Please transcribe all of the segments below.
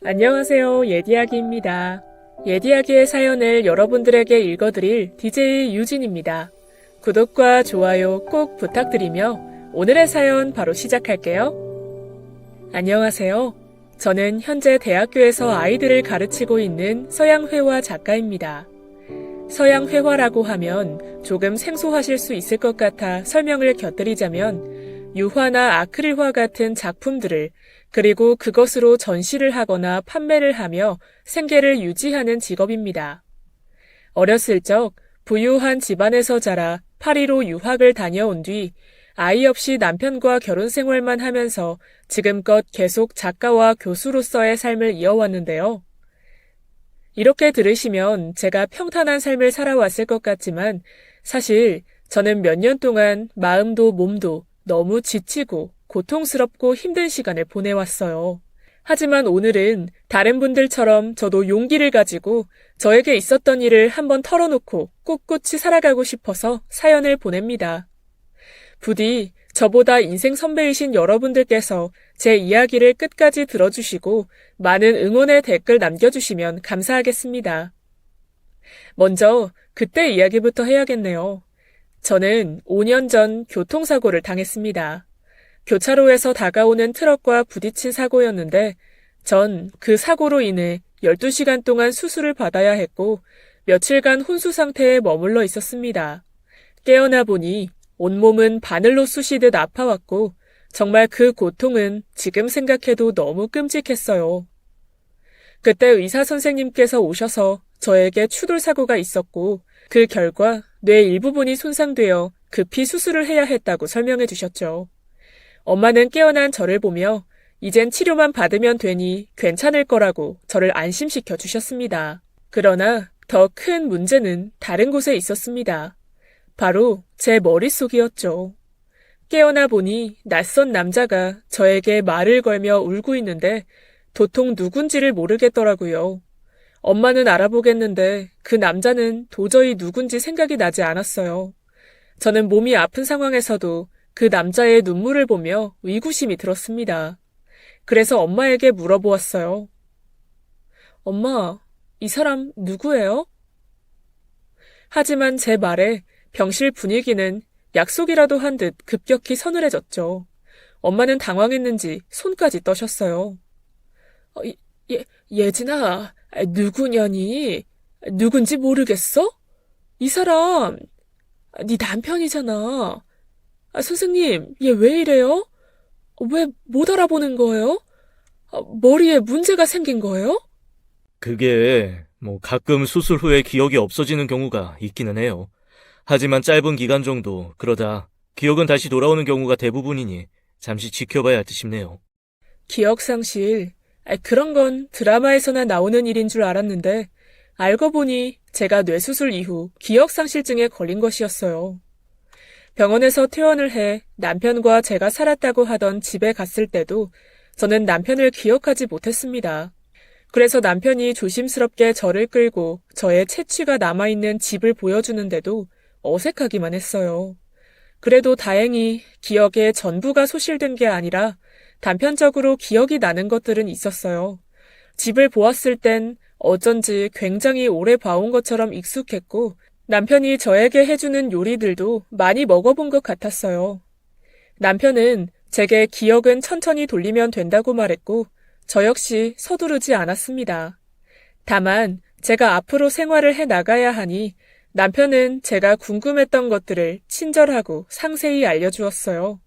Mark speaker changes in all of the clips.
Speaker 1: 안녕하세요. 예디아기입니다. 예디아기의 사연을 여러분들에게 읽어드릴 DJ 유진입니다. 구독과 좋아요 꼭 부탁드리며 오늘의 사연 바로 시작할게요. 안녕하세요. 저는 현재 대학교에서 아이들을 가르치고 있는 서양회화 작가입니다. 서양회화라고 하면 조금 생소하실 수 있을 것 같아 설명을 곁들이자면 유화나 아크릴화 같은 작품들을 그리고 그것으로 전시를 하거나 판매를 하며 생계를 유지하는 직업입니다. 어렸을 적 부유한 집안에서 자라 파리로 유학을 다녀온 뒤 아이 없이 남편과 결혼 생활만 하면서 지금껏 계속 작가와 교수로서의 삶을 이어왔는데요. 이렇게 들으시면 제가 평탄한 삶을 살아왔을 것 같지만 사실 저는 몇 년 동안 마음도 몸도 너무 지치고 고통스럽고 힘든 시간을 보내왔어요. 하지만 오늘은 다른 분들처럼 저도 용기를 가지고 저에게 있었던 일을 한번 털어놓고 꿋꿋이 살아가고 싶어서 사연을 보냅니다. 부디 저보다 인생 선배이신 여러분들께서 제 이야기를 끝까지 들어주시고 많은 응원의 댓글 남겨주시면 감사하겠습니다. 먼저 그때 이야기부터 해야겠네요. 저는 5년 전 교통사고를 당했습니다. 교차로에서 다가오는 트럭과 부딪힌 사고였는데 전 그 사고로 인해 12시간 동안 수술을 받아야 했고 며칠간 혼수 상태에 머물러 있었습니다. 깨어나 보니 온몸은 바늘로 쑤시듯 아파왔고 정말 그 고통은 지금 생각해도 너무 끔찍했어요. 그때 의사 선생님께서 오셔서 저에게 추돌사고가 있었고 그 결과 뇌 일부분이 손상되어 급히 수술을 해야 했다고 설명해 주셨죠. 엄마는 깨어난 저를 보며 이젠 치료만 받으면 되니 괜찮을 거라고 저를 안심시켜 주셨습니다. 그러나 더 큰 문제는 다른 곳에 있었습니다. 바로 제 머릿속이었죠. 깨어나 보니 낯선 남자가 저에게 말을 걸며 울고 있는데 도통 누군지를 모르겠더라고요. 엄마는 알아보겠는데 그 남자는 도저히 누군지 생각이 나지 않았어요. 저는 몸이 아픈 상황에서도 그 남자의 눈물을 보며 의구심이 들었습니다. 그래서 엄마에게 물어보았어요. 엄마, 이 사람 누구예요? 하지만 제 말에 병실 분위기는 약속이라도 한 듯 급격히 서늘해졌죠. 엄마는 당황했는지 손까지 떠셨어요. 예진아, 누구냐니? 누군지 모르겠어? 이 사람, 네 남편이잖아. 선생님, 얘 왜 이래요? 왜 못 알아보는 거예요? 머리에 문제가 생긴 거예요?
Speaker 2: 그게 가끔 수술 후에 기억이 없어지는 경우가 있기는 해요. 하지만 짧은 기간 정도 그러다 기억은 다시 돌아오는 경우가 대부분이니 잠시 지켜봐야 할 듯 싶네요.
Speaker 1: 기억상실. 그런 건 드라마에서나 나오는 일인 줄 알았는데 알고 보니 제가 뇌수술 이후 기억상실증에 걸린 것이었어요. 병원에서 퇴원을 해 남편과 제가 살았다고 하던 집에 갔을 때도 저는 남편을 기억하지 못했습니다. 그래서 남편이 조심스럽게 저를 끌고 저의 채취가 남아있는 집을 보여주는데도 어색하기만 했어요. 그래도 다행히 기억의 전부가 소실된 게 아니라 단편적으로 기억이 나는 것들은 있었어요. 집을 보았을 땐 어쩐지 굉장히 오래 봐온 것처럼 익숙했고 남편이 저에게 해주는 요리들도 많이 먹어본 것 같았어요. 남편은 제게 기억은 천천히 돌리면 된다고 말했고 저 역시 서두르지 않았습니다. 다만 제가 앞으로 생활을 해 나가야 하니 남편은 제가 궁금했던 것들을 친절하고 상세히 알려주었어요.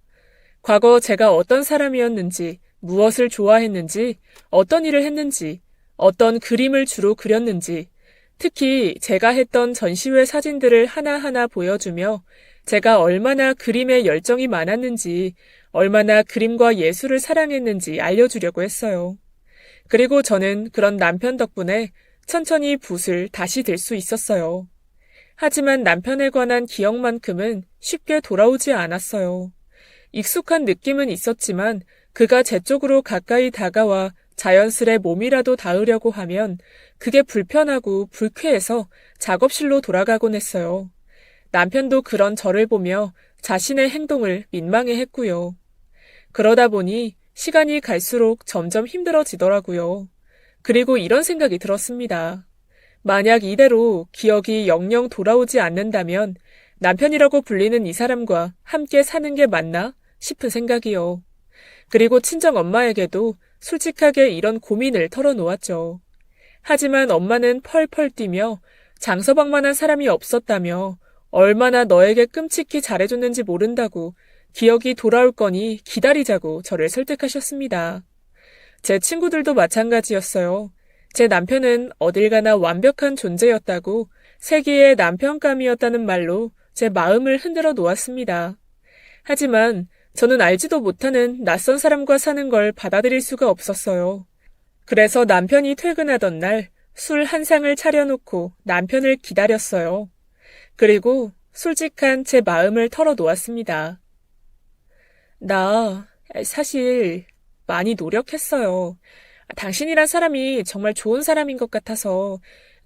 Speaker 1: 과거 제가 어떤 사람이었는지, 무엇을 좋아했는지, 어떤 일을 했는지, 어떤 그림을 주로 그렸는지, 특히 제가 했던 전시회 사진들을 하나하나 보여주며 제가 얼마나 그림에 열정이 많았는지, 얼마나 그림과 예술을 사랑했는지 알려주려고 했어요. 그리고 저는 그런 남편 덕분에 천천히 붓을 다시 들 수 있었어요. 하지만 남편에 관한 기억만큼은 쉽게 돌아오지 않았어요. 익숙한 느낌은 있었지만 그가 제 쪽으로 가까이 다가와 자연스레 몸이라도 닿으려고 하면 그게 불편하고 불쾌해서 작업실로 돌아가곤 했어요. 남편도 그런 저를 보며 자신의 행동을 민망해했고요. 그러다 보니 시간이 갈수록 점점 힘들어지더라고요. 그리고 이런 생각이 들었습니다. 만약 이대로 기억이 영영 돌아오지 않는다면 남편이라고 불리는 이 사람과 함께 사는 게 맞나 싶은 생각이요. 그리고 친정 엄마에게도 솔직하게 이런 고민을 털어놓았죠. 하지만 엄마는 펄펄 뛰며 장서방만한 사람이 없었다며 얼마나 너에게 끔찍히 잘해줬는지 모른다고 기억이 돌아올 거니 기다리자고 저를 설득하셨습니다. 제 친구들도 마찬가지였어요. 제 남편은 어딜 가나 완벽한 존재였다고 세기의 남편감이었다는 말로 제 마음을 흔들어 놓았습니다. 하지만 저는 알지도 못하는 낯선 사람과 사는 걸 받아들일 수가 없었어요. 그래서 남편이 퇴근하던 날 술 한 상을 차려놓고 남편을 기다렸어요. 그리고 솔직한 제 마음을 털어놓았습니다. 나 사실 많이 노력했어요. 당신이란 사람이 정말 좋은 사람인 것 같아서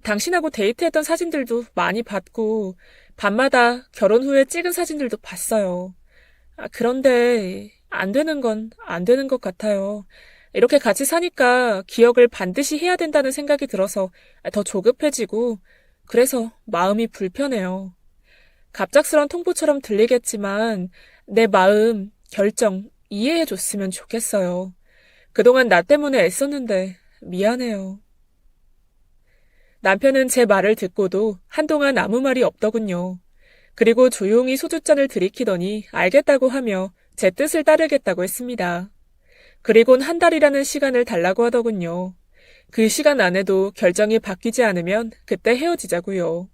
Speaker 1: 당신하고 데이트했던 사진들도 많이 봤고 밤마다 결혼 후에 찍은 사진들도 봤어요. 그런데 안 되는 건 안 되는 것 같아요. 이렇게 같이 사니까 기억을 반드시 해야 된다는 생각이 들어서 더 조급해지고 그래서 마음이 불편해요. 갑작스런 통보처럼 들리겠지만 내 마음, 결정 이해해줬으면 좋겠어요. 그동안 나 때문에 애썼는데 미안해요. 남편은 제 말을 듣고도 한동안 아무 말이 없더군요. 그리고 조용히 소주잔을 들이키더니 알겠다고 하며 제 뜻을 따르겠다고 했습니다. 그리곤 한 달이라는 시간을 달라고 하더군요. 그 시간 안에도 결정이 바뀌지 않으면 그때 헤어지자고요.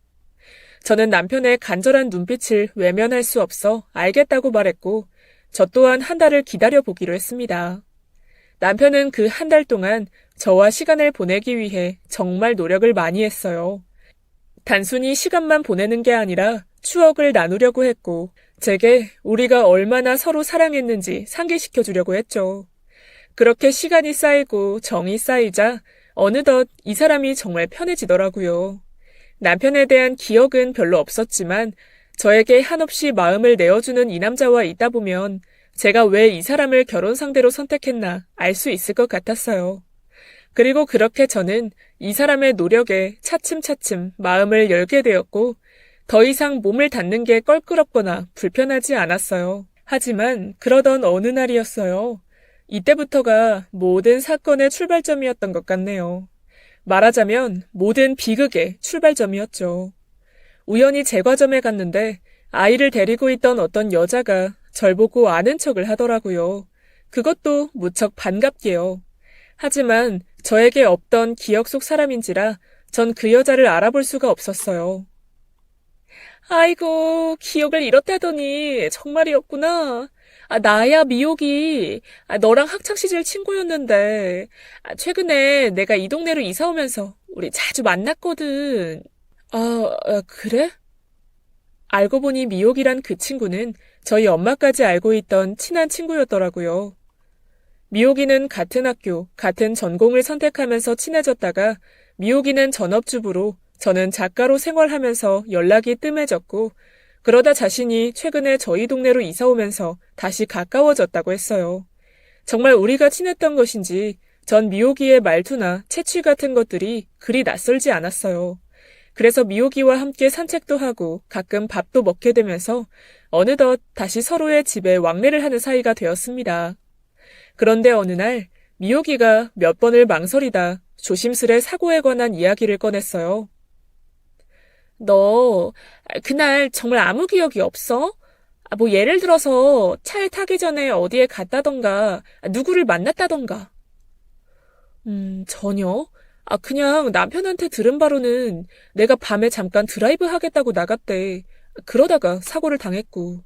Speaker 1: 저는 남편의 간절한 눈빛을 외면할 수 없어 알겠다고 말했고 저 또한 한 달을 기다려보기로 했습니다. 남편은 그 한 달 동안 저와 시간을 보내기 위해 정말 노력을 많이 했어요. 단순히 시간만 보내는 게 아니라 추억을 나누려고 했고 제게 우리가 얼마나 서로 사랑했는지 상기시켜 주려고 했죠. 그렇게 시간이 쌓이고 정이 쌓이자 어느덧 이 사람이 정말 편해지더라고요. 남편에 대한 기억은 별로 없었지만 저에게 한없이 마음을 내어주는 이 남자와 있다 보면 제가 왜 이 사람을 결혼 상대로 선택했나 알 수 있을 것 같았어요. 그리고 그렇게 저는 이 사람의 노력에 차츰차츰 마음을 열게 되었고 더 이상 몸을 닿는 게 껄끄럽거나 불편하지 않았어요. 하지만 그러던 어느 날이었어요. 이때부터가 모든 사건의 출발점이었던 것 같네요. 말하자면 모든 비극의 출발점이었죠. 우연히 제과점에 갔는데 아이를 데리고 있던 어떤 여자가 절 보고 아는 척을 하더라고요. 그것도 무척 반갑게요. 하지만 저에게 없던 기억 속 사람인지라 전 그 여자를 알아볼 수가 없었어요. 아이고, 기억을 잃었다더니 정말이었구나. 나야 미옥이. 너랑 학창시절 친구였는데 최근에 내가 이 동네로 이사 오면서 우리 자주 만났거든. 그래? 알고 보니 미옥이란 그 친구는 저희 엄마까지 알고 있던 친한 친구였더라고요. 미옥이는 같은 학교, 같은 전공을 선택하면서 친해졌다가 미옥이는 전업주부로 저는 작가로 생활하면서 연락이 뜸해졌고 그러다 자신이 최근에 저희 동네로 이사 오면서 다시 가까워졌다고 했어요. 정말 우리가 친했던 것인지 전 미옥이의 말투나 채취 같은 것들이 그리 낯설지 않았어요. 그래서 미옥이와 함께 산책도 하고 가끔 밥도 먹게 되면서 어느덧 다시 서로의 집에 왕래를 하는 사이가 되었습니다. 그런데 어느 날 미옥이가 몇 번을 망설이다 조심스레 사고에 관한 이야기를 꺼냈어요. 너 그날 정말 아무 기억이 없어? 뭐 예를 들어서 차에 타기 전에 어디에 갔다던가 누구를 만났다던가. 전혀. 그냥 남편한테 들은 바로는 내가 밤에 잠깐 드라이브 하겠다고 나갔대. 그러다가 사고를 당했고.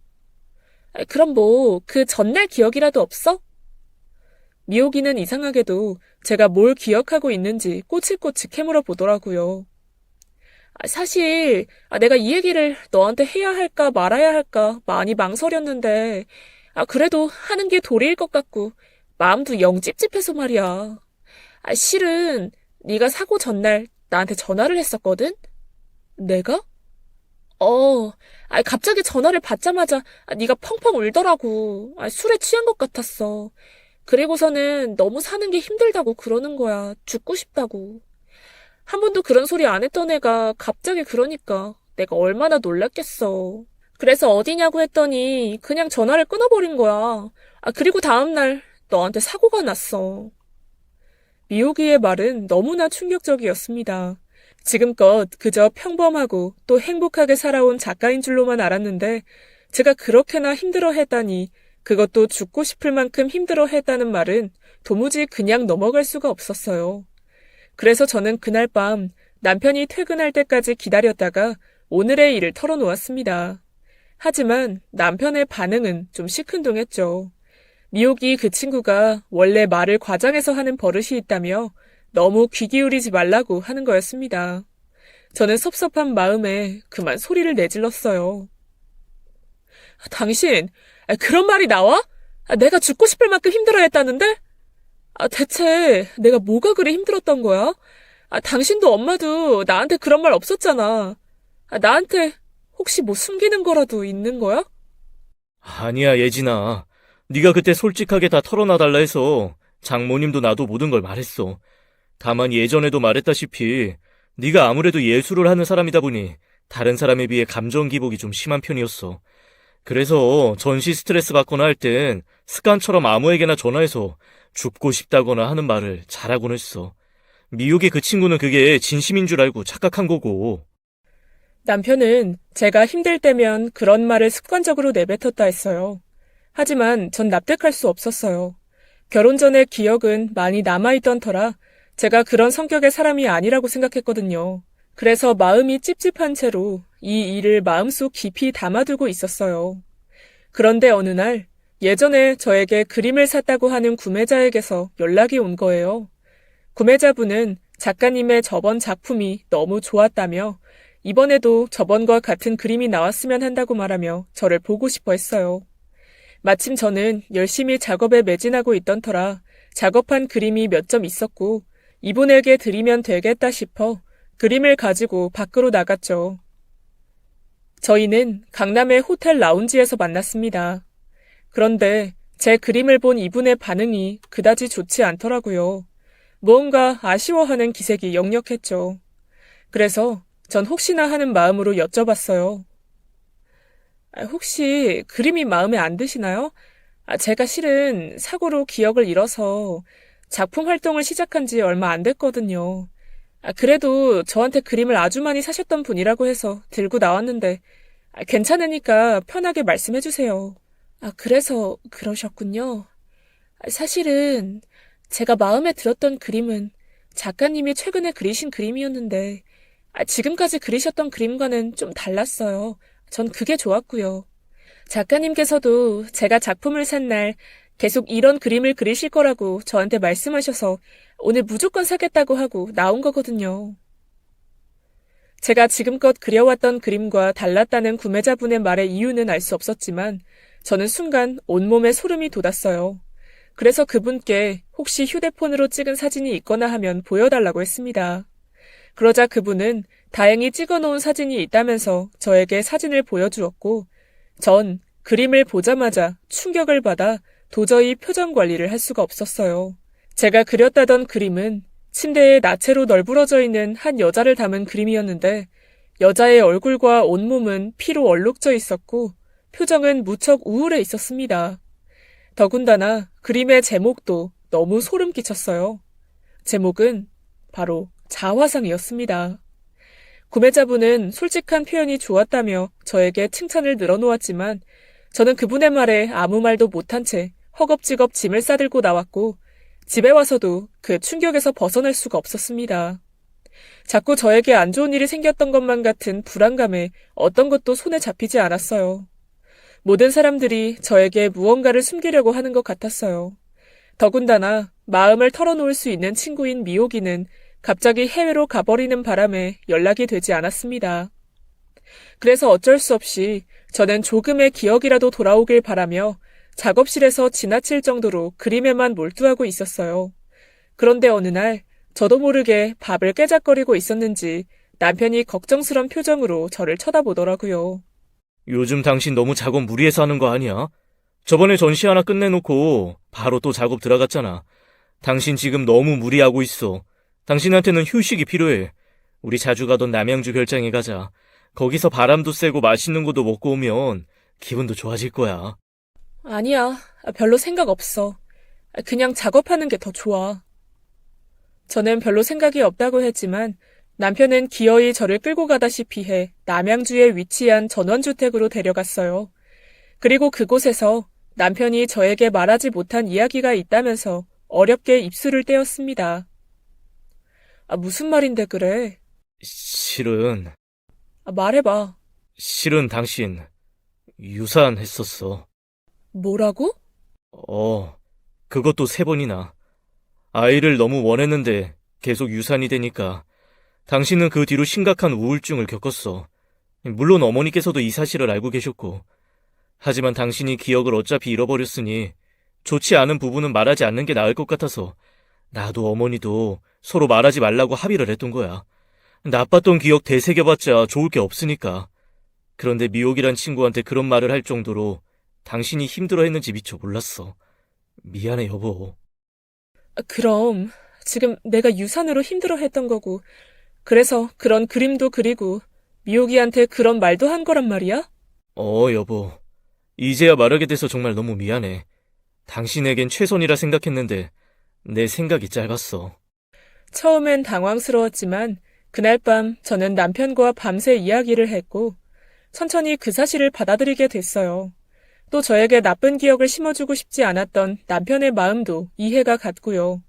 Speaker 1: 그럼 뭐 그 전날 기억이라도 없어? 미옥이는 이상하게도 제가 뭘 기억하고 있는지 꼬치꼬치 캐물어 보더라고요. 사실 내가 이 얘기를 너한테 해야 할까 말아야 할까 많이 망설였는데 그래도 하는 게 도리일 것 같고 마음도 영 찝찝해서 말이야. 실은 네가 사고 전날 나한테 전화를 했었거든? 내가? 갑자기 전화를 받자마자 네가 펑펑 울더라고. 술에 취한 것 같았어. 그리고서는 너무 사는 게 힘들다고 그러는 거야. 죽고 싶다고. 한 번도 그런 소리 안 했던 애가 갑자기 그러니까 내가 얼마나 놀랐겠어. 그래서 어디냐고 했더니 그냥 전화를 끊어버린 거야. 그리고 다음날 너한테 사고가 났어. 미호기의 말은 너무나 충격적이었습니다. 지금껏 그저 평범하고 또 행복하게 살아온 작가인 줄로만 알았는데 제가 그렇게나 힘들어했다니 그것도 죽고 싶을 만큼 힘들어했다는 말은 도무지 그냥 넘어갈 수가 없었어요. 그래서 저는 그날 밤 남편이 퇴근할 때까지 기다렸다가 오늘의 일을 털어놓았습니다. 하지만 남편의 반응은 좀 시큰둥했죠. 미옥이 그 친구가 원래 말을 과장해서 하는 버릇이 있다며 너무 귀 기울이지 말라고 하는 거였습니다. 저는 섭섭한 마음에 그만 소리를 내질렀어요. 당신, 그런 말이 나와? 내가 죽고 싶을 만큼 힘들어했다는데? 대체 내가 뭐가 그리 힘들었던 거야? 당신도 엄마도 나한테 그런 말 없었잖아. 나한테 혹시 뭐 숨기는 거라도 있는 거야?
Speaker 2: 아니야, 예진아. 네가 그때 솔직하게 다 털어놔달라 해서 장모님도 나도 모든 걸 말했어. 다만 예전에도 말했다시피 네가 아무래도 예술을 하는 사람이다 보니 다른 사람에 비해 감정 기복이 좀 심한 편이었어. 그래서 전시 스트레스 받거나 할 땐 습관처럼 아무에게나 전화해서 죽고 싶다거나 하는 말을 잘하곤 했어. 미국의 그 친구는 그게 진심인 줄 알고 착각한 거고.
Speaker 1: 남편은 제가 힘들 때면 그런 말을 습관적으로 내뱉었다 했어요. 하지만 전 납득할 수 없었어요. 결혼 전의 기억은 많이 남아있던 터라 제가 그런 성격의 사람이 아니라고 생각했거든요. 그래서 마음이 찝찝한 채로 이 일을 마음속 깊이 담아두고 있었어요. 그런데 어느 날 예전에 저에게 그림을 샀다고 하는 구매자에게서 연락이 온 거예요. 구매자분은 작가님의 저번 작품이 너무 좋았다며 이번에도 저번과 같은 그림이 나왔으면 한다고 말하며 저를 보고 싶어 했어요. 마침 저는 열심히 작업에 매진하고 있던 터라 작업한 그림이 몇 점 있었고 이분에게 드리면 되겠다 싶어 그림을 가지고 밖으로 나갔죠. 저희는 강남의 호텔 라운지에서 만났습니다. 그런데 제 그림을 본 이분의 반응이 그다지 좋지 않더라고요. 무언가 아쉬워하는 기색이 역력했죠. 그래서 전 혹시나 하는 마음으로 여쭤봤어요. 혹시 그림이 마음에 안 드시나요? 제가 실은 사고로 기억을 잃어서 작품 활동을 시작한 지 얼마 안 됐거든요. 그래도 저한테 그림을 아주 많이 사셨던 분이라고 해서 들고 나왔는데 괜찮으니까 편하게 말씀해 주세요. 그래서 그러셨군요. 사실은 제가 마음에 들었던 그림은 작가님이 최근에 그리신 그림이었는데 지금까지 그리셨던 그림과는 좀 달랐어요. 전 그게 좋았고요. 작가님께서도 제가 작품을 산 날 계속 이런 그림을 그리실 거라고 저한테 말씀하셔서 오늘 무조건 사겠다고 하고 나온 거거든요. 제가 지금껏 그려왔던 그림과 달랐다는 구매자분의 말의 이유는 알 수 없었지만 저는 순간 온몸에 소름이 돋았어요. 그래서 그분께 혹시 휴대폰으로 찍은 사진이 있거나 하면 보여달라고 했습니다. 그러자 그분은 다행히 찍어놓은 사진이 있다면서 저에게 사진을 보여주었고 전 그림을 보자마자 충격을 받아 도저히 표정 관리를 할 수가 없었어요. 제가 그렸다던 그림은 침대에 나체로 널브러져 있는 한 여자를 담은 그림이었는데 여자의 얼굴과 온몸은 피로 얼룩져 있었고 표정은 무척 우울해 있었습니다. 더군다나 그림의 제목도 너무 소름 끼쳤어요. 제목은 바로 자화상이었습니다. 구매자분은 솔직한 표현이 좋았다며 저에게 칭찬을 늘어놓았지만 저는 그분의 말에 아무 말도 못한 채 허겁지겁 짐을 싸들고 나왔고 집에 와서도 그 충격에서 벗어날 수가 없었습니다. 자꾸 저에게 안 좋은 일이 생겼던 것만 같은 불안감에 어떤 것도 손에 잡히지 않았어요. 모든 사람들이 저에게 무언가를 숨기려고 하는 것 같았어요. 더군다나 마음을 털어놓을 수 있는 친구인 미호기는 갑자기 해외로 가버리는 바람에 연락이 되지 않았습니다. 그래서 어쩔 수 없이 저는 조금의 기억이라도 돌아오길 바라며 작업실에서 지나칠 정도로 그림에만 몰두하고 있었어요. 그런데 어느 날 저도 모르게 밥을 깨작거리고 있었는지 남편이 걱정스런 표정으로 저를 쳐다보더라고요.
Speaker 2: 요즘 당신 너무 작업 무리해서 하는 거 아니야? 저번에 전시 하나 끝내놓고 바로 또 작업 들어갔잖아. 당신 지금 너무 무리하고 있어. 당신한테는 휴식이 필요해. 우리 자주 가던 남양주 별장에 가자. 거기서 바람도 쐬고 맛있는 것도 먹고 오면 기분도 좋아질 거야.
Speaker 1: 아니야, 별로 생각 없어. 그냥 작업하는 게 더 좋아. 저는 별로 생각이 없다고 했지만 남편은 기어이 저를 끌고 가다시피 해 남양주에 위치한 전원주택으로 데려갔어요. 그리고 그곳에서 남편이 저에게 말하지 못한 이야기가 있다면서 어렵게 입술을 떼었습니다. 무슨 말인데 그래?
Speaker 2: 실은
Speaker 1: 말해봐.
Speaker 2: 당신 유산했었어.
Speaker 1: 뭐라고?
Speaker 2: 그것도 3번이나. 아이를 너무 원했는데 계속 유산이 되니까 당신은 그 뒤로 심각한 우울증을 겪었어. 물론 어머니께서도 이 사실을 알고 계셨고. 하지만 당신이 기억을 어차피 잃어버렸으니 좋지 않은 부분은 말하지 않는 게 나을 것 같아서 나도 어머니도 서로 말하지 말라고 합의를 했던 거야. 나빴던 기억 되새겨봤자 좋을 게 없으니까. 그런데 미옥이란 친구한테 그런 말을 할 정도로 당신이 힘들어했는지 미처 몰랐어. 미안해, 여보.
Speaker 1: 그럼 지금 내가 유산으로 힘들어했던 거고 그래서 그런 그림도 그리고 미옥이한테 그런 말도 한 거란 말이야?
Speaker 2: 여보. 이제야 말하게 돼서 정말 너무 미안해. 당신에겐 최선이라 생각했는데 내 생각이 짧았어.
Speaker 1: 처음엔 당황스러웠지만 그날 밤 저는 남편과 밤새 이야기를 했고 천천히 그 사실을 받아들이게 됐어요. 또 저에게 나쁜 기억을 심어주고 싶지 않았던 남편의 마음도 이해가 갔고요.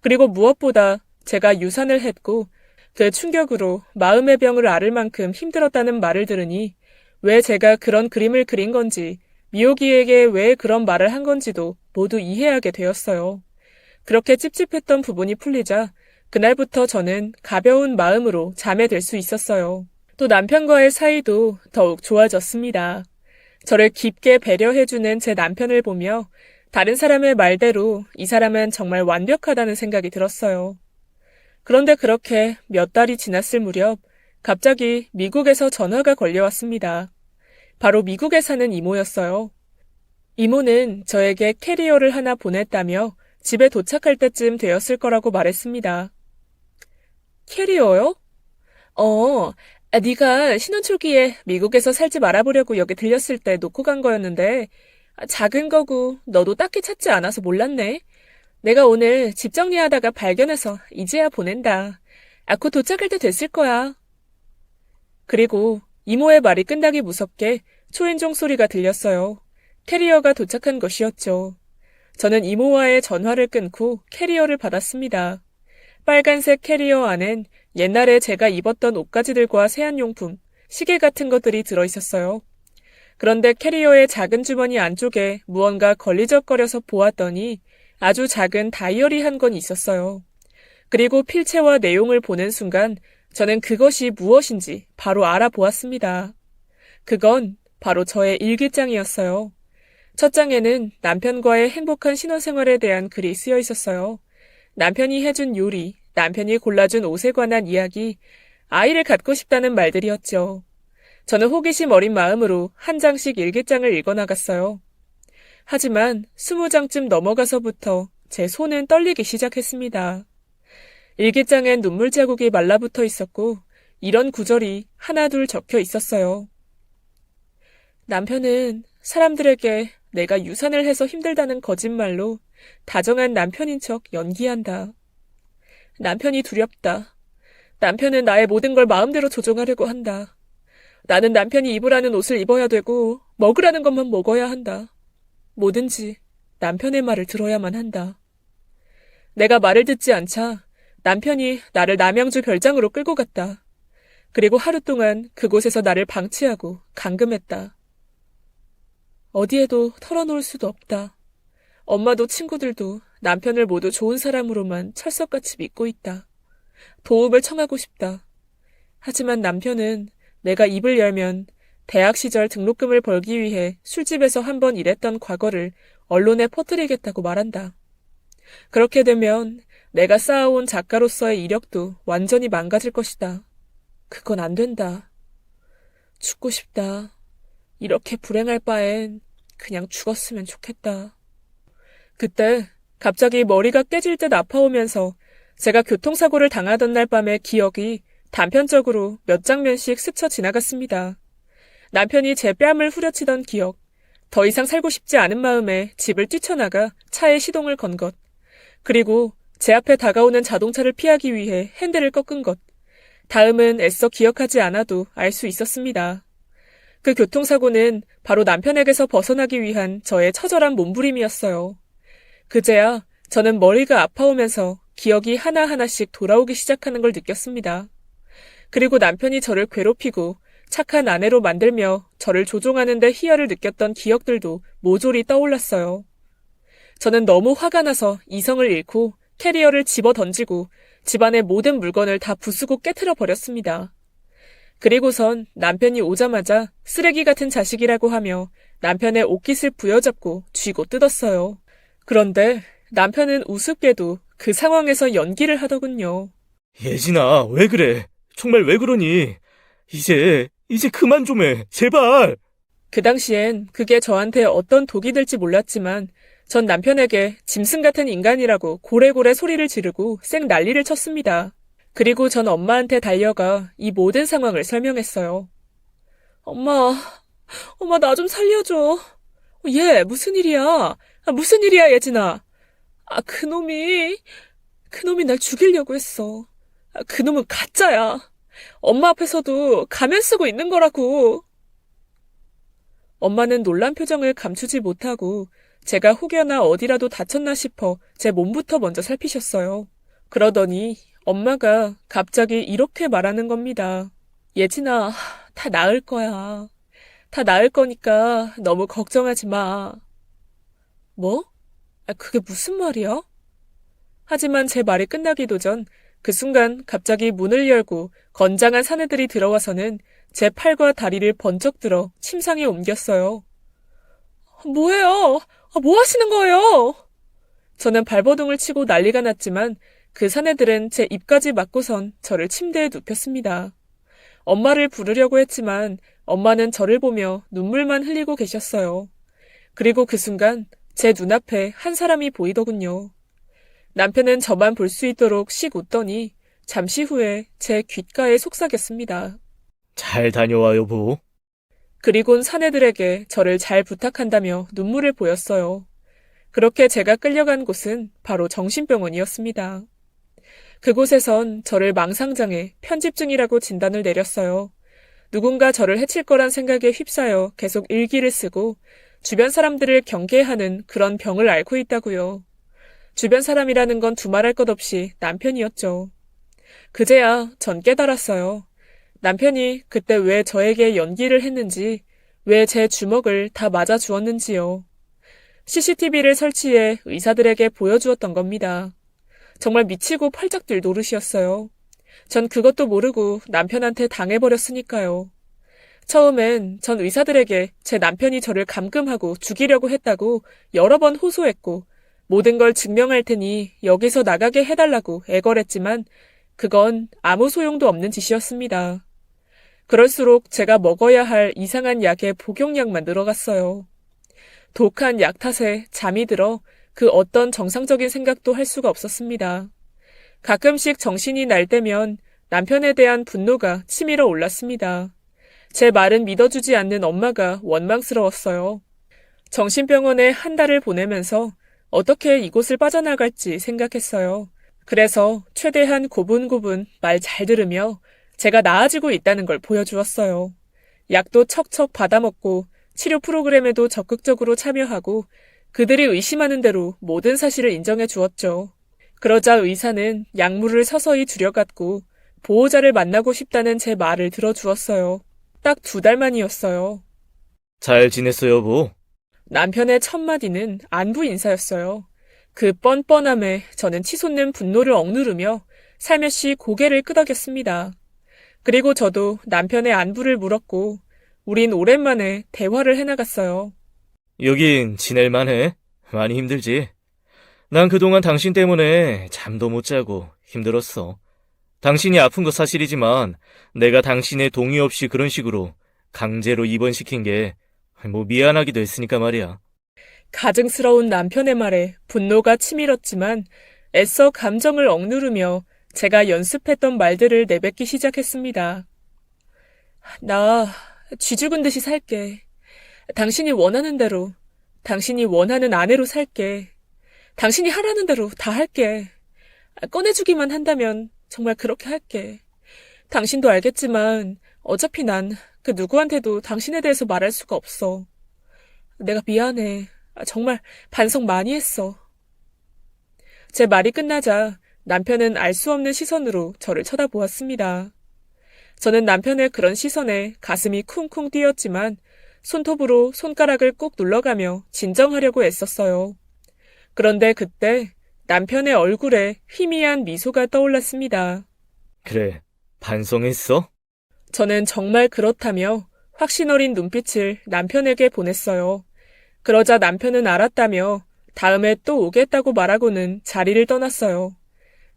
Speaker 1: 그리고 무엇보다 제가 유산을 했고 그 충격으로 마음의 병을 앓을 만큼 힘들었다는 말을 들으니 왜 제가 그런 그림을 그린 건지 미호기에게 왜 그런 말을 한 건지도 모두 이해하게 되었어요. 그렇게 찝찝했던 부분이 풀리자 그날부터 저는 가벼운 마음으로 잠에 들 수 있었어요. 또 남편과의 사이도 더욱 좋아졌습니다. 저를 깊게 배려해주는 제 남편을 보며 다른 사람의 말대로 이 사람은 정말 완벽하다는 생각이 들었어요. 그런데 그렇게 몇 달이 지났을 무렵 갑자기 미국에서 전화가 걸려왔습니다. 바로 미국에 사는 이모였어요. 이모는 저에게 캐리어를 하나 보냈다며 집에 도착할 때쯤 되었을 거라고 말했습니다. 캐리어요? 네가 신혼 초기에 미국에서 살집 알아보려고 여기 들렸을 때 놓고 간 거였는데 작은 거고 너도 딱히 찾지 않아서 몰랐네. 내가 오늘 집 정리하다가 발견해서 이제야 보낸다. 곧 도착할 때 됐을 거야. 그리고 이모의 말이 끝나기 무섭게 초인종 소리가 들렸어요. 캐리어가 도착한 것이었죠. 저는 이모와의 전화를 끊고 캐리어를 받았습니다. 빨간색 캐리어 안엔 옛날에 제가 입었던 옷가지들과 세안용품, 시계 같은 것들이 들어있었어요. 그런데 캐리어의 작은 주머니 안쪽에 무언가 걸리적거려서 보았더니 아주 작은 다이어리 한 권 있었어요. 그리고 필체와 내용을 보는 순간 저는 그것이 무엇인지 바로 알아보았습니다. 그건 바로 저의 일기장이었어요. 첫 장에는 남편과의 행복한 신혼생활에 대한 글이 쓰여 있었어요. 남편이 해준 요리, 남편이 골라준 옷에 관한 이야기, 아이를 갖고 싶다는 말들이었죠. 저는 호기심 어린 마음으로 한 장씩 일기장을 읽어나갔어요. 하지만 20장쯤 넘어가서부터 제 손은 떨리기 시작했습니다. 일기장엔 눈물 자국이 말라붙어 있었고 이런 구절이 하나둘 적혀 있었어요. 남편은 사람들에게 내가 유산을 해서 힘들다는 거짓말로 다정한 남편인 척 연기한다. 남편이 두렵다. 남편은 나의 모든 걸 마음대로 조종하려고 한다. 나는 남편이 입으라는 옷을 입어야 되고 먹으라는 것만 먹어야 한다. 뭐든지 남편의 말을 들어야만 한다. 내가 말을 듣지 않자 남편이 나를 남양주 별장으로 끌고 갔다. 그리고 하루 동안 그곳에서 나를 방치하고 감금했다. 어디에도 털어놓을 수도 없다. 엄마도 친구들도 남편을 모두 좋은 사람으로만 철석같이 믿고 있다. 도움을 청하고 싶다. 하지만 남편은 내가 입을 열면 대학 시절 등록금을 벌기 위해 술집에서 한 번 일했던 과거를 언론에 퍼뜨리겠다고 말한다. 그렇게 되면 내가 쌓아온 작가로서의 이력도 완전히 망가질 것이다. 그건 안 된다. 죽고 싶다. 이렇게 불행할 바엔 그냥 죽었으면 좋겠다. 그때 갑자기 머리가 깨질 듯 아파오면서 제가 교통사고를 당하던 날 밤의 기억이 단편적으로 몇 장면씩 스쳐 지나갔습니다. 남편이 제 뺨을 후려치던 기억, 더 이상 살고 싶지 않은 마음에 집을 뛰쳐나가 차에 시동을 건 것, 그리고 제 앞에 다가오는 자동차를 피하기 위해 핸들을 꺾은 것, 다음은 애써 기억하지 않아도 알 수 있었습니다. 그 교통사고는 바로 남편에게서 벗어나기 위한 저의 처절한 몸부림이었어요. 그제야 저는 머리가 아파오면서 기억이 하나하나씩 돌아오기 시작하는 걸 느꼈습니다. 그리고 남편이 저를 괴롭히고 착한 아내로 만들며 저를 조종하는 데 희열을 느꼈던 기억들도 모조리 떠올랐어요. 저는 너무 화가 나서 이성을 잃고 캐리어를 집어 던지고 집안의 모든 물건을 다 부수고 깨트려 버렸습니다. 그리고선 남편이 오자마자 쓰레기 같은 자식이라고 하며 남편의 옷깃을 부여잡고 쥐고 뜯었어요. 그런데 남편은 우습게도 그 상황에서 연기를 하더군요.
Speaker 2: 예진아, 왜 그래? 정말 왜 그러니? 이제 그만 좀 해. 제발!
Speaker 1: 그 당시엔 그게 저한테 어떤 독이 될지 몰랐지만 전 남편에게 짐승 같은 인간이라고 고래고래 소리를 지르고 쌩 난리를 쳤습니다. 그리고 전 엄마한테 달려가 이 모든 상황을 설명했어요. 엄마 나 좀 살려줘. 얘 무슨 일이야? 무슨 일이야, 예진아? 그놈이 날 죽이려고 했어. 그놈은 가짜야. 엄마 앞에서도 가면 쓰고 있는 거라고. 엄마는 놀란 표정을 감추지 못하고 제가 혹여나 어디라도 다쳤나 싶어 제 몸부터 먼저 살피셨어요. 그러더니 엄마가 갑자기 이렇게 말하는 겁니다. 예진아, 다 나을 거야. 다 나을 거니까 너무 걱정하지 마. 뭐? 그게 무슨 말이야? 하지만 제 말이 끝나기도 전 그 순간 갑자기 문을 열고 건장한 사내들이 들어와서는 제 팔과 다리를 번쩍 들어 침상에 옮겼어요. 뭐예요? 뭐 하시는 거예요? 저는 발버둥을 치고 난리가 났지만 그 사내들은 제 입까지 막고선 저를 침대에 눕혔습니다. 엄마를 부르려고 했지만 엄마는 저를 보며 눈물만 흘리고 계셨어요. 그리고 그 순간 제 눈앞에 한 사람이 보이더군요. 남편은 저만 볼 수 있도록 씩 웃더니 잠시 후에 제 귓가에 속삭였습니다.
Speaker 2: 잘 다녀와, 여보.
Speaker 1: 그리곤 사내들에게 저를 잘 부탁한다며 눈물을 보였어요. 그렇게 제가 끌려간 곳은 바로 정신병원이었습니다. 그곳에선 저를 망상장애, 편집증이라고 진단을 내렸어요. 누군가 저를 해칠 거란 생각에 휩싸여 계속 일기를 쓰고 주변 사람들을 경계하는 그런 병을 앓고 있다고요. 주변 사람이라는 건 두말할 것 없이 남편이었죠. 그제야 전 깨달았어요. 남편이 그때 왜 저에게 연기를 했는지, 왜 제 주먹을 다 맞아 주었는지요. CCTV를 설치해 의사들에게 보여주었던 겁니다. 정말 미치고 팔짝 뛸 노릇이었어요. 전 그것도 모르고 남편한테 당해버렸으니까요. 처음엔 전 의사들에게 제 남편이 저를 감금하고 죽이려고 했다고 여러 번 호소했고 모든 걸 증명할 테니 여기서 나가게 해달라고 애걸했지만 그건 아무 소용도 없는 짓이었습니다. 그럴수록 제가 먹어야 할 이상한 약의 복용량만 늘어갔어요. 독한 약 탓에 잠이 들어 그 어떤 정상적인 생각도 할 수가 없었습니다. 가끔씩 정신이 날 때면 남편에 대한 분노가 치밀어 올랐습니다. 제 말은 믿어주지 않는 엄마가 원망스러웠어요. 정신병원에 한 달을 보내면서 어떻게 이곳을 빠져나갈지 생각했어요. 그래서 최대한 고분고분 말 잘 들으며 제가 나아지고 있다는 걸 보여주었어요. 약도 척척 받아먹고 치료 프로그램에도 적극적으로 참여하고 그들이 의심하는 대로 모든 사실을 인정해 주었죠. 그러자 의사는 약물을 서서히 줄여갔고 보호자를 만나고 싶다는 제 말을 들어주었어요. 딱 2달 만이었어요.
Speaker 2: 잘 지냈어, 여보?
Speaker 1: 남편의 첫 마디는 안부 인사였어요. 그 뻔뻔함에 저는 치솟는 분노를 억누르며 살며시 고개를 끄덕였습니다. 그리고 저도 남편의 안부를 물었고 우린 오랜만에 대화를 해나갔어요.
Speaker 2: 여긴 지낼만해? 많이 힘들지? 난 그동안 당신 때문에 잠도 못 자고 힘들었어. 당신이 아픈 거 사실이지만 내가 당신의 동의 없이 그런 식으로 강제로 입원시킨 게 뭐 미안하기도 했으니까 말이야.
Speaker 1: 가증스러운 남편의 말에 분노가 치밀었지만 애써 감정을 억누르며 제가 연습했던 말들을 내뱉기 시작했습니다. 나 쥐 죽은 듯이 살게. 당신이 원하는 대로, 당신이 원하는 아내로 살게. 당신이 하라는 대로 다 할게. 꺼내주기만 한다면 정말 그렇게 할게. 당신도 알겠지만 어차피 난 그 누구한테도 당신에 대해서 말할 수가 없어. 내가 미안해. 정말 반성 많이 했어. 제 말이 끝나자 남편은 알 수 없는 시선으로 저를 쳐다보았습니다. 저는 남편의 그런 시선에 가슴이 쿵쿵 뛰었지만 손톱으로 손가락을 꾹 눌러가며 진정하려고 애썼어요. 그런데 그때 남편의 얼굴에 희미한 미소가 떠올랐습니다.
Speaker 2: 그래, 반성했어?
Speaker 1: 저는 정말 그렇다며 확신 어린 눈빛을 남편에게 보냈어요. 그러자 남편은 알았다며 다음에 또 오겠다고 말하고는 자리를 떠났어요.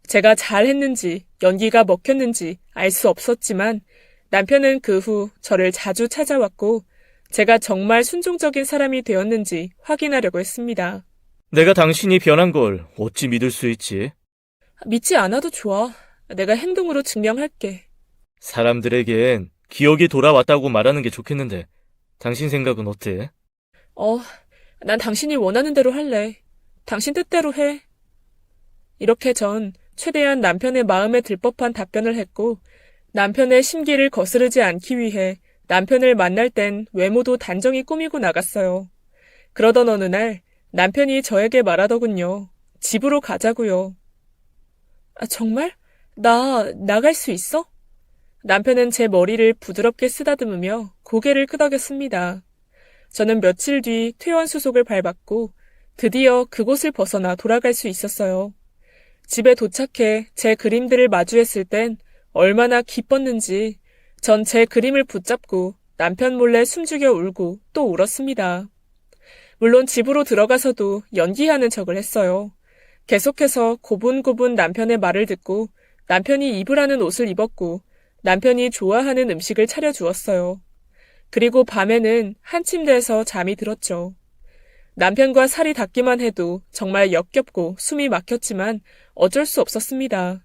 Speaker 1: 제가 잘했는지 연기가 먹혔는지 알 수 없었지만 남편은 그 후 저를 자주 찾아왔고 제가 정말 순종적인 사람이 되었는지 확인하려고 했습니다.
Speaker 2: 내가 당신이 변한 걸 어찌 믿을 수 있지?
Speaker 1: 믿지 않아도 좋아. 내가 행동으로 증명할게.
Speaker 2: 사람들에겐 기억이 돌아왔다고 말하는 게 좋겠는데 당신 생각은 어때?
Speaker 1: 난 당신이 원하는 대로 할래. 당신 뜻대로 해. 이렇게 전 최대한 남편의 마음에 들 법한 답변을 했고 남편의 심기를 거스르지 않기 위해 남편을 만날 땐 외모도 단정히 꾸미고 나갔어요. 그러던 어느 날 남편이 저에게 말하더군요. 집으로 가자고요. 정말? 나 나갈 수 있어? 남편은 제 머리를 부드럽게 쓰다듬으며 고개를 끄덕였습니다. 저는 며칠 뒤 퇴원수속을 밟았고 드디어 그곳을 벗어나 돌아갈 수 있었어요. 집에 도착해 제 그림들을 마주했을 땐 얼마나 기뻤는지 전 제 그림을 붙잡고 남편 몰래 숨죽여 울고 또 울었습니다. 물론 집으로 들어가서도 연기하는 척을 했어요. 계속해서 고분고분 남편의 말을 듣고 남편이 입으라는 옷을 입었고 남편이 좋아하는 음식을 차려주었어요. 그리고 밤에는 한 침대에서 잠이 들었죠. 남편과 살이 닿기만 해도 정말 역겹고 숨이 막혔지만 어쩔 수 없었습니다.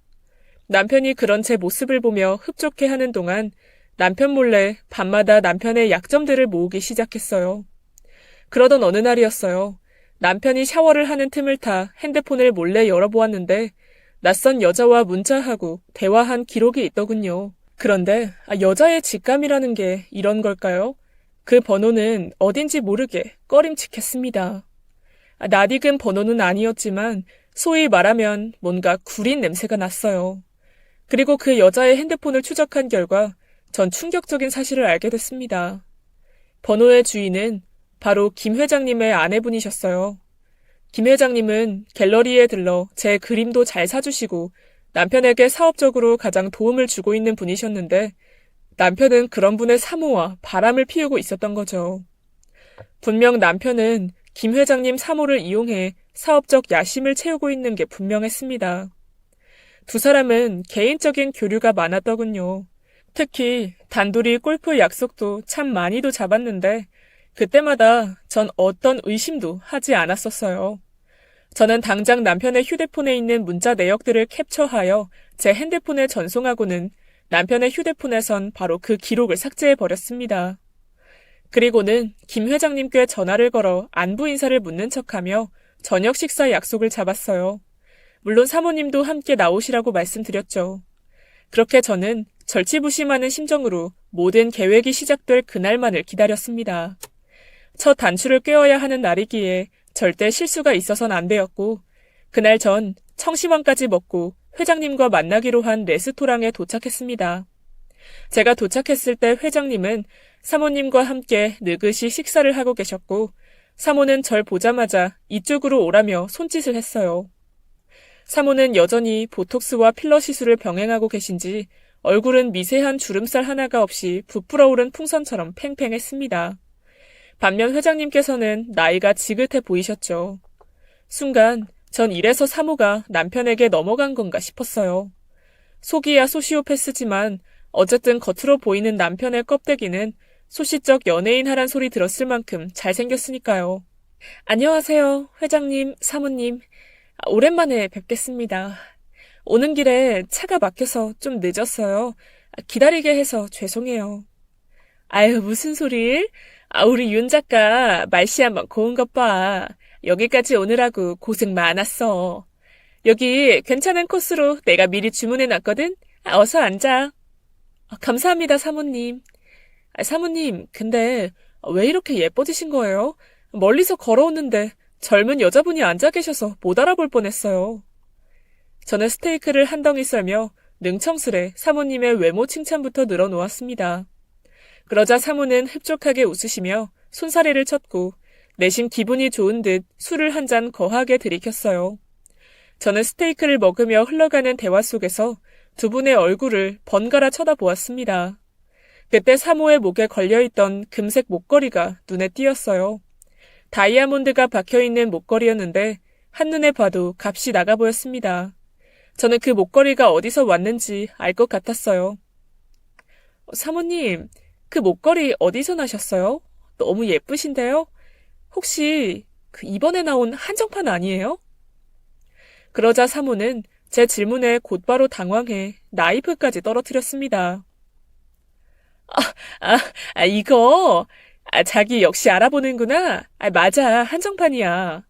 Speaker 1: 남편이 그런 제 모습을 보며 흡족해하는 동안 남편 몰래 밤마다 남편의 약점들을 모으기 시작했어요. 그러던 어느 날이었어요. 남편이 샤워를 하는 틈을 타 핸드폰을 몰래 열어보았는데 낯선 여자와 문자하고 대화한 기록이 있더군요. 그런데 여자의 직감이라는 게 이런 걸까요? 그 번호는 어딘지 모르게 꺼림칙했습니다. 낯익은 번호는 아니었지만 소위 말하면 뭔가 구린 냄새가 났어요. 그리고 그 여자의 핸드폰을 추적한 결과 전 충격적인 사실을 알게 됐습니다. 번호의 주인은 바로 김 회장님의 아내분이셨어요. 김 회장님은 갤러리에 들러 제 그림도 잘 사주시고 남편에게 사업적으로 가장 도움을 주고 있는 분이셨는데 남편은 그런 분의 사모와 바람을 피우고 있었던 거죠. 분명 남편은 김 회장님 사모를 이용해 사업적 야심을 채우고 있는 게 분명했습니다. 두 사람은 개인적인 교류가 많았더군요. 특히 단둘이 골프 약속도 참 많이도 잡았는데 그때마다 전 어떤 의심도 하지 않았었어요. 저는 당장 남편의 휴대폰에 있는 문자 내역들을 캡처하여 제 핸드폰에 전송하고는 남편의 휴대폰에선 바로 그 기록을 삭제해버렸습니다. 그리고는 김 회장님께 전화를 걸어 안부 인사를 묻는 척하며 저녁 식사 약속을 잡았어요. 물론 사모님도 함께 나오시라고 말씀드렸죠. 그렇게 저는 절치부심하는 심정으로 모든 계획이 시작될 그날만을 기다렸습니다. 첫 단추를 꿰어야 하는 날이기에 절대 실수가 있어선 안 되었고 그날 전 청심환까지 먹고 회장님과 만나기로 한 레스토랑에 도착했습니다. 제가 도착했을 때 회장님은 사모님과 함께 느긋이 식사를 하고 계셨고 사모는 절 보자마자 이쪽으로 오라며 손짓을 했어요. 사모는 여전히 보톡스와 필러 시술을 병행하고 계신지 얼굴은 미세한 주름살 하나가 없이 부풀어 오른 풍선처럼 팽팽했습니다. 반면 회장님께서는 나이가 지긋해 보이셨죠. 순간 전 이래서 사모가 남편에게 넘어간 건가 싶었어요. 속이야 소시오패스지만 어쨌든 겉으로 보이는 남편의 껍데기는 소시적 연예인 하란 소리 들었을 만큼 잘생겼으니까요. 안녕하세요, 회장님, 사모님. 오랜만에 뵙겠습니다. 오는 길에 차가 막혀서 좀 늦었어요. 기다리게 해서 죄송해요. 아유, 무슨 소리? 우리 윤 작가 말씨 한번 고운 것 봐. 여기까지 오느라고 고생 많았어. 여기 괜찮은 코스로 내가 미리 주문해놨거든? 어서 앉아. 감사합니다, 사모님. 사모님, 근데 왜 이렇게 예뻐지신 거예요? 멀리서 걸어오는데 젊은 여자분이 앉아 계셔서 못 알아볼 뻔했어요. 저는 스테이크를 한 덩이 썰며 능청스레 사모님의 외모 칭찬부터 늘어놓았습니다. 그러자 사모는 흡족하게 웃으시며 손사래를 쳤고 내심 기분이 좋은 듯 술을 한 잔 거하게 들이켰어요. 저는 스테이크를 먹으며 흘러가는 대화 속에서 두 분의 얼굴을 번갈아 쳐다보았습니다. 그때 사모의 목에 걸려있던 금색 목걸이가 눈에 띄었어요. 다이아몬드가 박혀있는 목걸이였는데 한눈에 봐도 값이 나가 보였습니다. 저는 그 목걸이가 어디서 왔는지 알 것 같았어요. 사모님, 그 목걸이 어디서 나셨어요? 너무 예쁘신데요? 혹시 이번에 나온 한정판 아니에요? 그러자 사모는 제 질문에 곧바로 당황해 나이프까지 떨어뜨렸습니다. 이거 자기 역시 알아보는구나. 맞아, 한정판이야.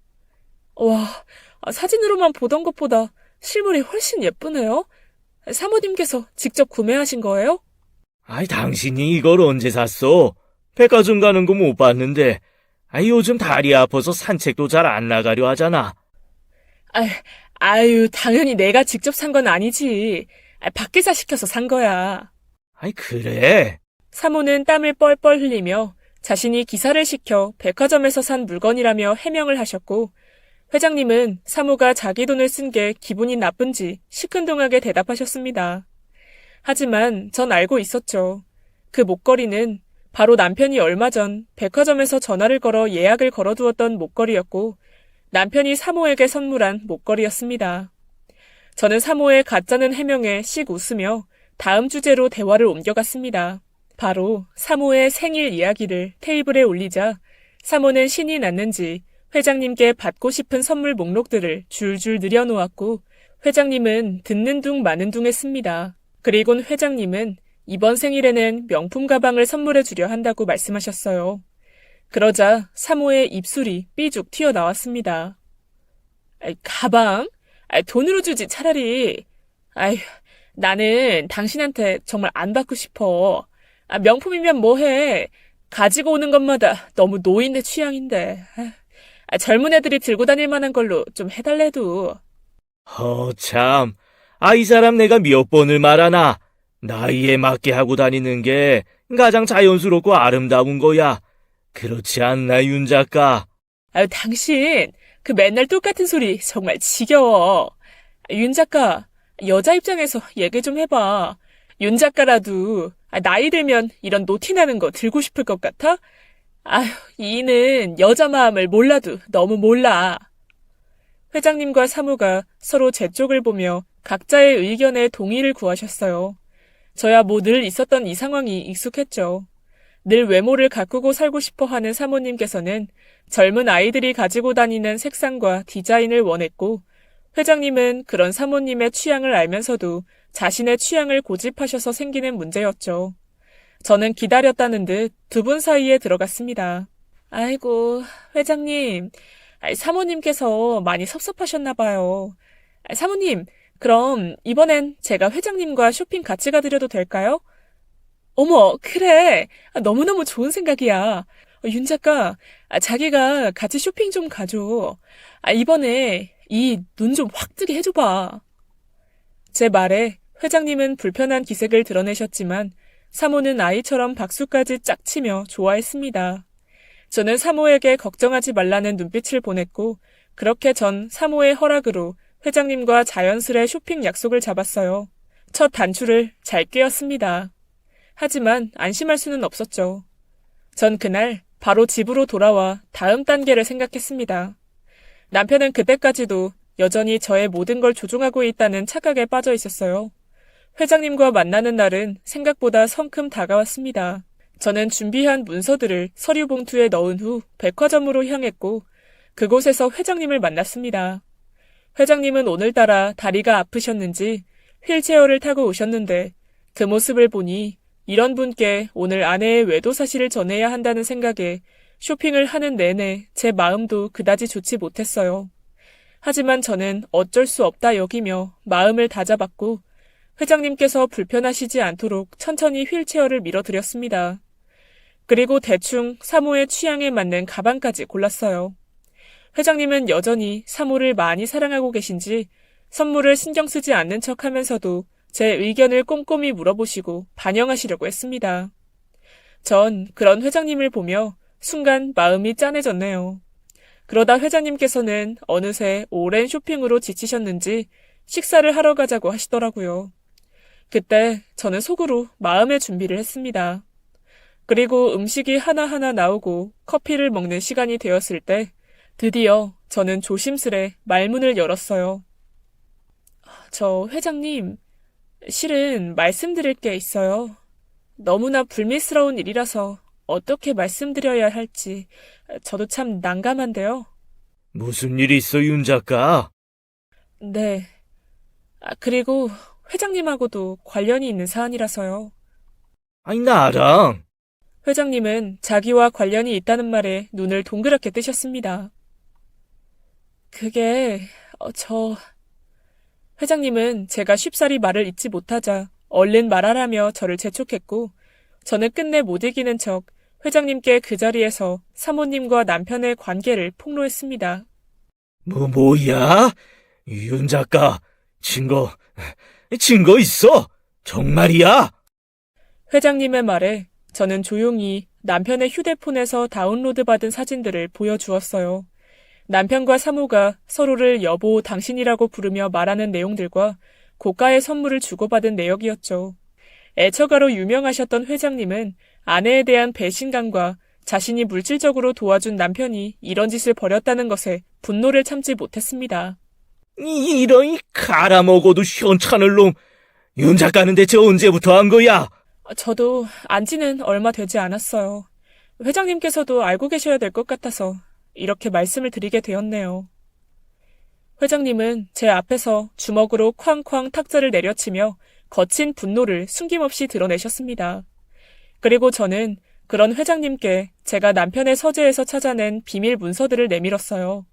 Speaker 1: 와, 사진으로만 보던 것보다 실물이 훨씬 예쁘네요. 사모님께서 직접 구매하신 거예요?
Speaker 2: 아이, 당신이 이걸 언제 샀어? 백화점 가는 거 못 봤는데. 요즘 다리 아파서 산책도 잘 안 나가려 하잖아.
Speaker 1: 아유, 당연히 내가 직접 산 건 아니지. 밖에서 시켜서 산 거야.
Speaker 2: 그래?
Speaker 1: 사모는 땀을 뻘뻘 흘리며 자신이 기사를 시켜 백화점에서 산 물건이라며 해명을 하셨고, 회장님은 사모가 자기 돈을 쓴 게 기분이 나쁜지 시큰둥하게 대답하셨습니다. 하지만 전 알고 있었죠. 그 목걸이는 바로 남편이 얼마 전 백화점에서 전화를 걸어 예약을 걸어두었던 목걸이였고, 남편이 사모에게 선물한 목걸이였습니다. 저는 사모의 가짜는 해명에 씩 웃으며 다음 주제로 대화를 옮겨갔습니다. 바로 사모의 생일 이야기를 테이블에 올리자 사모는 신이 났는지 회장님께 받고 싶은 선물 목록들을 줄줄 늘여놓았고, 회장님은 듣는 둥 마는 둥 했습니다. 그리곤 회장님은 이번 생일에는 명품 가방을 선물해 주려 한다고 말씀하셨어요. 그러자 사모의 입술이 삐죽 튀어나왔습니다. 가방? 돈으로 주지 차라리. 나는 당신한테 정말 안 받고 싶어. 명품이면 뭐해. 가지고 오는 것마다 너무 노인네 취향인데. 젊은 애들이 들고 다닐 만한 걸로 좀 해달래도.
Speaker 2: 참. 이 사람 내가 몇 번을 말하나. 나이에 맞게 하고 다니는 게 가장 자연스럽고 아름다운 거야. 그렇지 않나, 윤 작가?
Speaker 1: 당신, 그 맨날 똑같은 소리 정말 지겨워. 윤 작가, 여자 입장에서 얘기 좀 해봐. 윤 작가라도 나이 들면 이런 노티나는 거 들고 싶을 것 같아? 이는 여자 마음을 몰라도 너무 몰라. 회장님과 사모가 서로 제 쪽을 보며 각자의 의견에 동의를 구하셨어요. 저야 늘 있었던 이 상황이 익숙했죠. 늘 외모를 가꾸고 살고 싶어 하는 사모님께서는 젊은 아이들이 가지고 다니는 색상과 디자인을 원했고, 회장님은 그런 사모님의 취향을 알면서도 자신의 취향을 고집하셔서 생기는 문제였죠. 저는 기다렸다는 듯 두 분 사이에 들어갔습니다. 아이고, 회장님, 사모님께서 많이 섭섭하셨나 봐요. 사모님, 그럼 이번엔 제가 회장님과 쇼핑 같이 가드려도 될까요? 어머, 그래. 너무너무 좋은 생각이야. 윤 작가, 자기가 같이 쇼핑 좀 가줘. 이번에 이 눈 좀 확 뜨게 해줘봐. 제 말에 회장님은 불편한 기색을 드러내셨지만 사모는 아이처럼 박수까지 짝 치며 좋아했습니다. 저는 사모에게 걱정하지 말라는 눈빛을 보냈고, 그렇게 전 사모의 허락으로 회장님과 자연스레 쇼핑 약속을 잡았어요. 첫 단추를 잘 꿰었습니다. 하지만 안심할 수는 없었죠. 전 그날 바로 집으로 돌아와 다음 단계를 생각했습니다. 남편은 그때까지도 여전히 저의 모든 걸 조종하고 있다는 착각에 빠져 있었어요. 회장님과 만나는 날은 생각보다 성큼 다가왔습니다. 저는 준비한 문서들을 서류 봉투에 넣은 후 백화점으로 향했고 그곳에서 회장님을 만났습니다. 회장님은 오늘따라 다리가 아프셨는지 휠체어를 타고 오셨는데 그 모습을 보니 이런 분께 오늘 아내의 외도 사실을 전해야 한다는 생각에 쇼핑을 하는 내내 제 마음도 그다지 좋지 못했어요. 하지만 저는 어쩔 수 없다 여기며 마음을 다잡았고 회장님께서 불편하시지 않도록 천천히 휠체어를 밀어드렸습니다. 그리고 대충 사모의 취향에 맞는 가방까지 골랐어요. 회장님은 여전히 사모를 많이 사랑하고 계신지 선물을 신경 쓰지 않는 척 하면서도 제 의견을 꼼꼼히 물어보시고 반영하시려고 했습니다. 전 그런 회장님을 보며 순간 마음이 짠해졌네요. 그러다 회장님께서는 어느새 오랜 쇼핑으로 지치셨는지 식사를 하러 가자고 하시더라고요. 그때 저는 속으로 마음의 준비를 했습니다. 그리고 음식이 하나하나 나오고 커피를 먹는 시간이 되었을 때 드디어 저는 조심스레 말문을 열었어요. 저 회장님, 실은 말씀드릴 게 있어요. 너무나 불미스러운 일이라서 어떻게 말씀드려야 할지 저도 참 난감한데요.
Speaker 2: 무슨 일이 있어, 윤 작가?
Speaker 1: 네. 그리고 회장님하고도 관련이 있는 사안이라서요.
Speaker 2: 아니, 나랑.
Speaker 1: 회장님은 자기와 관련이 있다는 말에 눈을 동그랗게 뜨셨습니다. 그게 회장님은 제가 쉽사리 말을 잇지 못하자 얼른 말하라며 저를 재촉했고 저는 끝내 못 이기는 척 회장님께 그 자리에서 사모님과 남편의 관계를 폭로했습니다.
Speaker 2: 뭐야? 윤 작가, 증거 있어? 정말이야?
Speaker 1: 회장님의 말에 저는 조용히 남편의 휴대폰에서 다운로드받은 사진들을 보여주었어요. 남편과 사모가 서로를 여보, 당신이라고 부르며 말하는 내용들과 고가의 선물을 주고받은 내역이었죠. 애처가로 유명하셨던 회장님은 아내에 대한 배신감과 자신이 물질적으로 도와준 남편이 이런 짓을 벌였다는 것에 분노를 참지 못했습니다.
Speaker 2: 이런 갈아먹어도 시원찮을 놈. 윤 작가는 대체 언제부터 한 거야?
Speaker 1: 저도 안 지는 얼마 되지 않았어요. 회장님께서도 알고 계셔야 될 것 같아서 이렇게 말씀을 드리게 되었네요. 회장님은 제 앞에서 주먹으로 쾅쾅 탁자를 내려치며 거친 분노를 숨김없이 드러내셨습니다. 그리고 저는 그런 회장님께 제가 남편의 서재에서 찾아낸 비밀 문서들을 내밀었어요.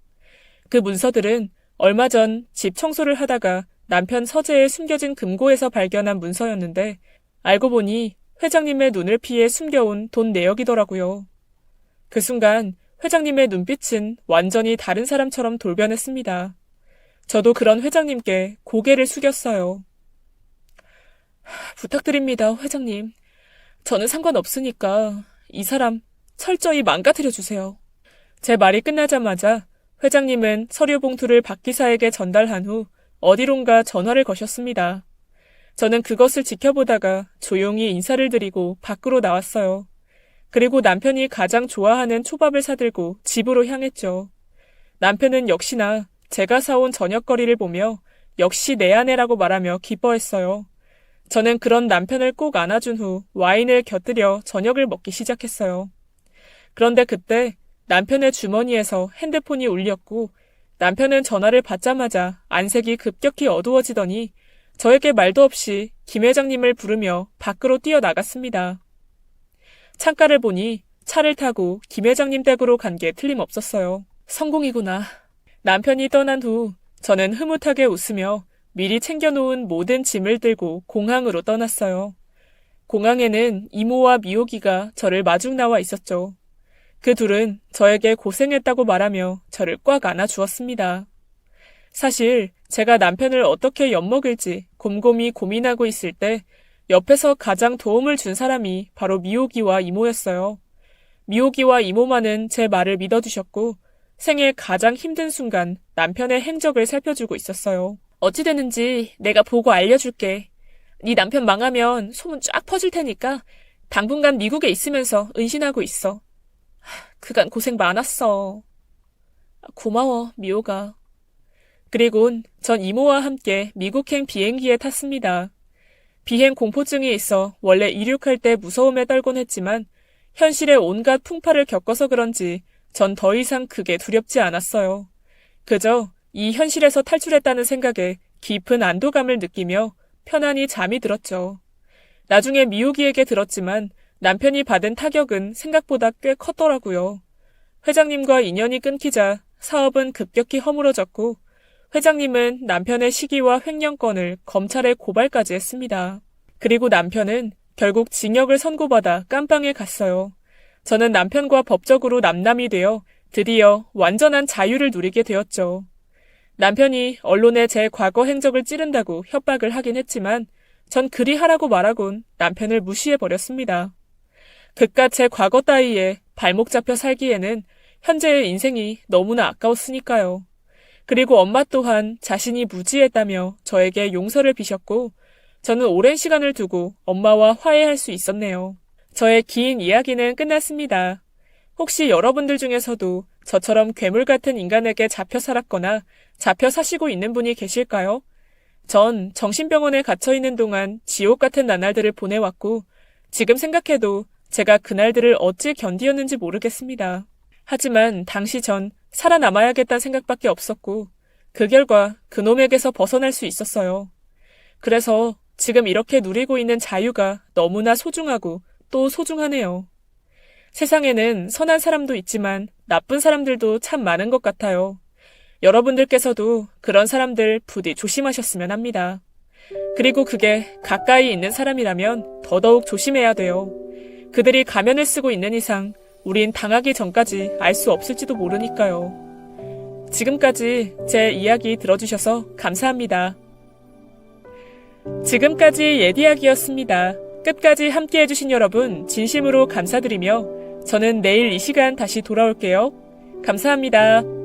Speaker 1: 그 문서들은 얼마 전 집 청소를 하다가 남편 서재에 숨겨진 금고에서 발견한 문서였는데 알고 보니 회장님의 눈을 피해 숨겨온 돈 내역이더라고요. 그 순간 회장님의 눈빛은 완전히 다른 사람처럼 돌변했습니다. 저도 그런 회장님께 고개를 숙였어요. 부탁드립니다, 회장님. 저는 상관없으니까 이 사람 철저히 망가뜨려 주세요. 제 말이 끝나자마자 회장님은 서류 봉투를 박 기사에게 전달한 후 어디론가 전화를 거셨습니다. 저는 그것을 지켜보다가 조용히 인사를 드리고 밖으로 나왔어요. 그리고 남편이 가장 좋아하는 초밥을 사들고 집으로 향했죠. 남편은 역시나 제가 사온 저녁거리를 보며 역시 내 아내라고 말하며 기뻐했어요. 저는 그런 남편을 꼭 안아준 후 와인을 곁들여 저녁을 먹기 시작했어요. 그런데 그때 남편의 주머니에서 핸드폰이 울렸고 남편은 전화를 받자마자 안색이 급격히 어두워지더니 저에게 말도 없이 김 회장님을 부르며 밖으로 뛰어나갔습니다. 창가를 보니 차를 타고 김 회장님 댁으로 간 게 틀림없었어요. 성공이구나. 남편이 떠난 후 저는 흐뭇하게 웃으며 미리 챙겨놓은 모든 짐을 들고 공항으로 떠났어요. 공항에는 이모와 미호기가 저를 마중 나와 있었죠. 그 둘은 저에게 고생했다고 말하며 저를 꽉 안아주었습니다. 사실 제가 남편을 어떻게 엿먹을지 곰곰이 고민하고 있을 때 옆에서 가장 도움을 준 사람이 바로 미호기와 이모였어요. 미호기와 이모만은 제 말을 믿어주셨고 생애 가장 힘든 순간 남편의 행적을 살펴주고 있었어요. 어찌 되는지 내가 보고 알려줄게. 네 남편 망하면 소문 쫙 퍼질 테니까 당분간 미국에 있으면서 은신하고 있어. 그간 고생 많았어. 고마워, 미호가. 그리곤 전 이모와 함께 미국행 비행기에 탔습니다. 비행 공포증이 있어 원래 이륙할 때 무서움에 떨곤 했지만 현실의 온갖 풍파를 겪어서 그런지 전 더 이상 그게 두렵지 않았어요. 그저 이 현실에서 탈출했다는 생각에 깊은 안도감을 느끼며 편안히 잠이 들었죠. 나중에 미호기에게 들었지만 남편이 받은 타격은 생각보다 꽤 컸더라고요. 회장님과 인연이 끊기자 사업은 급격히 허물어졌고 회장님은 남편의 시기와 횡령건을 검찰에 고발까지 했습니다. 그리고 남편은 결국 징역을 선고받아 깜빵에 갔어요. 저는 남편과 법적으로 남남이 되어 드디어 완전한 자유를 누리게 되었죠. 남편이 언론에 제 과거 행적을 찌른다고 협박을 하긴 했지만 전 그리 하라고 말하곤 남편을 무시해버렸습니다. 그깟 제 과거 따위에 발목 잡혀 살기에는 현재의 인생이 너무나 아까웠으니까요. 그리고 엄마 또한 자신이 무지했다며 저에게 용서를 비셨고 저는 오랜 시간을 두고 엄마와 화해할 수 있었네요. 저의 긴 이야기는 끝났습니다. 혹시 여러분들 중에서도 저처럼 괴물 같은 인간에게 잡혀 살았거나 잡혀 사시고 있는 분이 계실까요? 전 정신병원에 갇혀있는 동안 지옥 같은 나날들을 보내왔고 지금 생각해도 제가 그날들을 어찌 견디었는지 모르겠습니다. 하지만 당시 전 살아남아야겠다는 생각밖에 없었고 그 결과 그놈에게서 벗어날 수 있었어요. 그래서 지금 이렇게 누리고 있는 자유가 너무나 소중하고 또 소중하네요. 세상에는 선한 사람도 있지만 나쁜 사람들도 참 많은 것 같아요. 여러분들께서도 그런 사람들 부디 조심하셨으면 합니다. 그리고 그게 가까이 있는 사람이라면 더더욱 조심해야 돼요. 그들이 가면을 쓰고 있는 이상 우린 당하기 전까지 알 수 없을지도 모르니까요. 지금까지 제 이야기 들어주셔서 감사합니다. 지금까지 예디야기였습니다. 끝까지 함께해주신 여러분 진심으로 감사드리며 저는 내일 이 시간 다시 돌아올게요. 감사합니다.